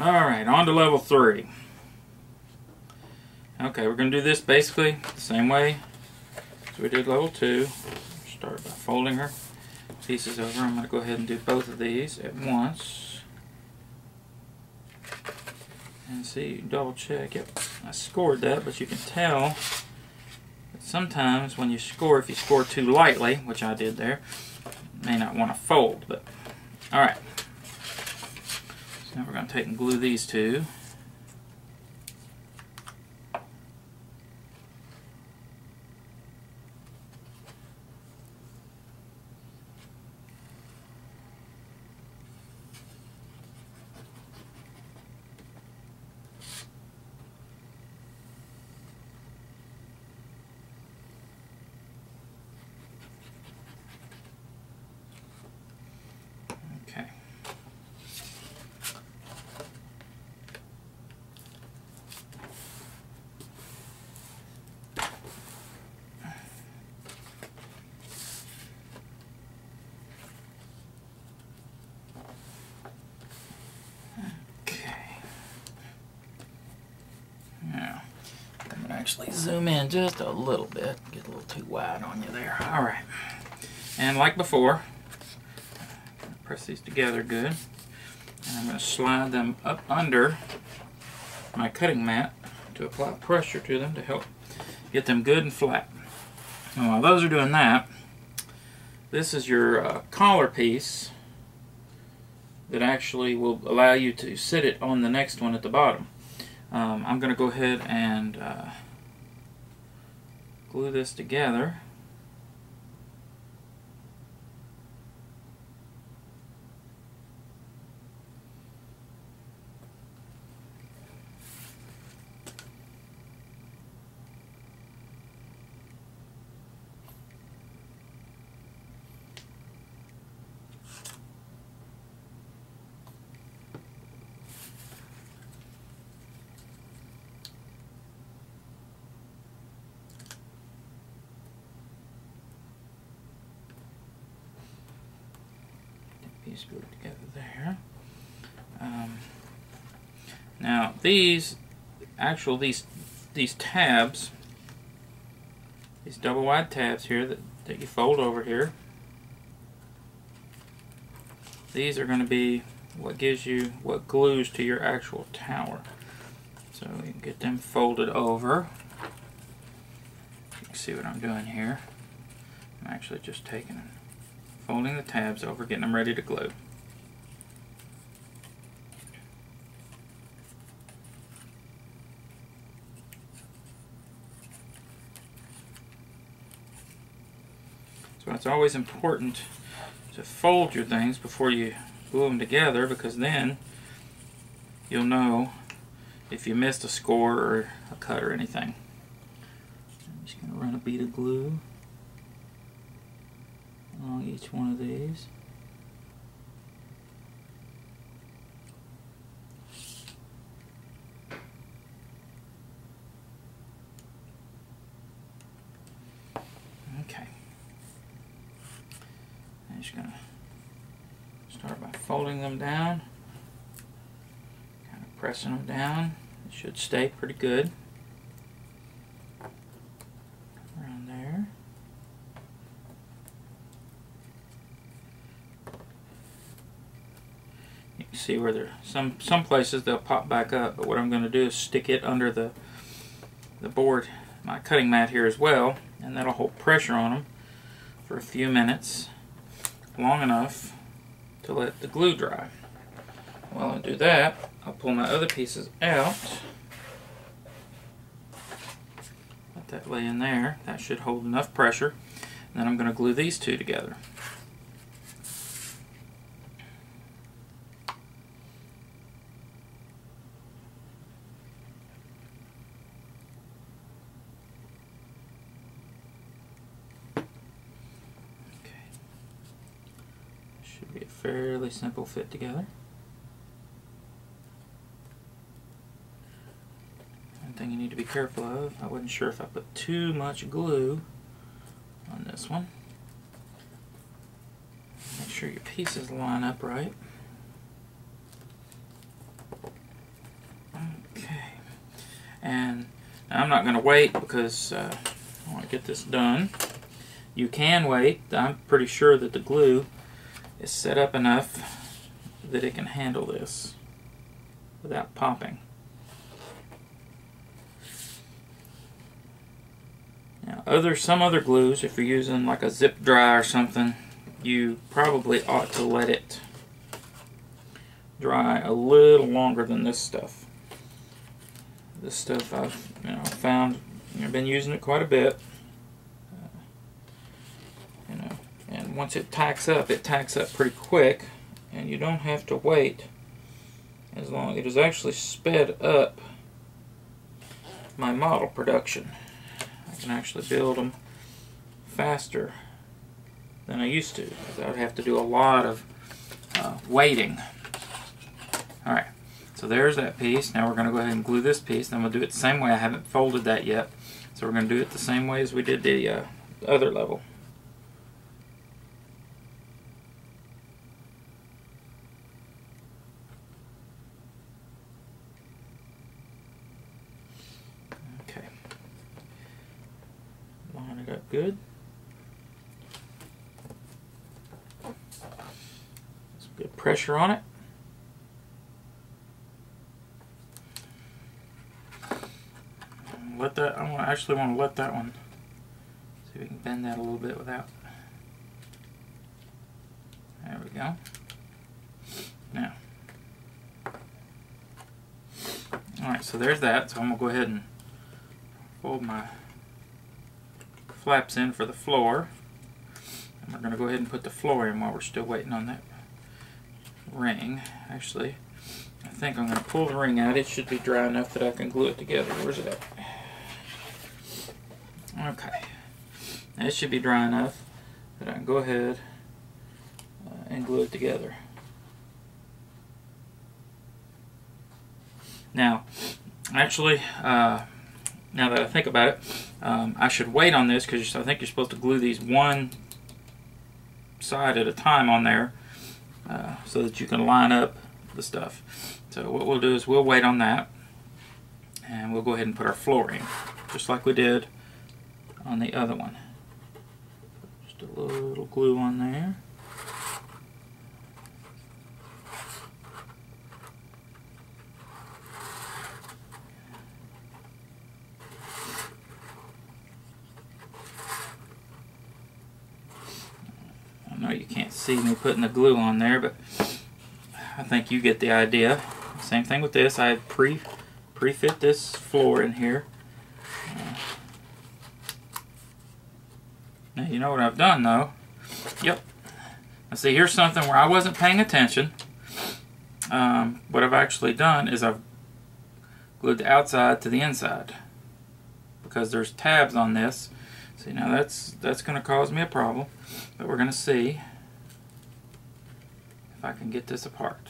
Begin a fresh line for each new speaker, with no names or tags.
Alright, on to level 3. Okay, we're going to do this basically the same way as we did level 2. Start by folding her pieces over. I'm going to go ahead and do both of these at once. And see, double check. Yep, I scored that, but you can tell that sometimes when you score, if you score too lightly, which I did there, you may not want to fold. But alright. So now we're going to take and glue these two. Okay. Now, I'm going to actually zoom in just a little bit. Get a little too wide on you there. Alright. And like before, press these together good. And I'm going to slide them up under my cutting mat to apply pressure to them to help get them good and flat. And while those are doing that, this is your collar piece that actually will allow you to sit it on the next one at the bottom. I'm going to go ahead and glue this together. Piece glued together there. Now these tabs, these double wide tabs here that you fold over here, these are going to be what glues to your actual tower. So you can get them folded over. You can see what I'm doing here. I'm actually just taking and folding the tabs over, getting them ready to glue. So it's always important to fold your things before you glue them together, because then you'll know if you missed a score or a cut or anything. I'm just going to run a bead of glue along each one of these. Okay. I'm just going to start by folding them down, kind of pressing them down. It should stay pretty good around there. You can see where some places they'll pop back up, but what I'm going to do is stick it under the board, my cutting mat here as well, and that'll hold pressure on them for a few minutes, long enough to let the glue dry. While I do that, I'll pull my other pieces out. Let that lay in there. That should hold enough pressure. And then I'm going to glue these two together. Should be a fairly simple fit together. One thing you need to be careful of, I wasn't sure if I put too much glue on this one. Make sure your pieces line up right. And I'm not going to wait because I want to get this done. You can wait. I'm pretty sure that the glue is set up enough that it can handle this without popping. Now, some other glues, if you're using like a zip dry or something, you probably ought to let it dry a little longer than this stuff. This stuff I've found, I've been using it quite a bit. And once it tacks up pretty quick, and you don't have to wait as long. It has actually sped up my model production. I can actually build them faster than I used to, because I would have to do a lot of waiting. Alright, so there's that piece. Now we're going to go ahead and glue this piece. Then we'll do it the same way. I haven't folded that yet, so we're going to do it the same way as we did the other level. Okay, line it up good. Some good pressure on it. Let that. I actually want to let that one. See if we can bend that a little bit without. There we go. Now, all right. So there's that. So I'm gonna go ahead and fold my flaps in for the floor, and we're gonna go ahead and put the floor in while we're still waiting on that ring. Actually, I think I'm gonna pull the ring out. It should be dry enough that I can glue it together. Where's it at? Okay, now it should be dry enough that I can go ahead and glue it together. Now, actually, now that I think about it, I should wait on this because I think you're supposed to glue these one side at a time on there so that you can line up the stuff. So what we'll do is we'll wait on that, and we'll go ahead and put our floor in, just like we did on the other one. Just a little glue on there. I know you can't see me putting the glue on there, but I think you get the idea. Same thing with this. I pre-fit this floor in here. Now you know what I've done though. Yep. Now see, here's something where I wasn't paying attention. What I've actually done is I've glued the outside to the inside because there's tabs on this. See, now that's going to cause me a problem, but we're going to see if I can get this apart.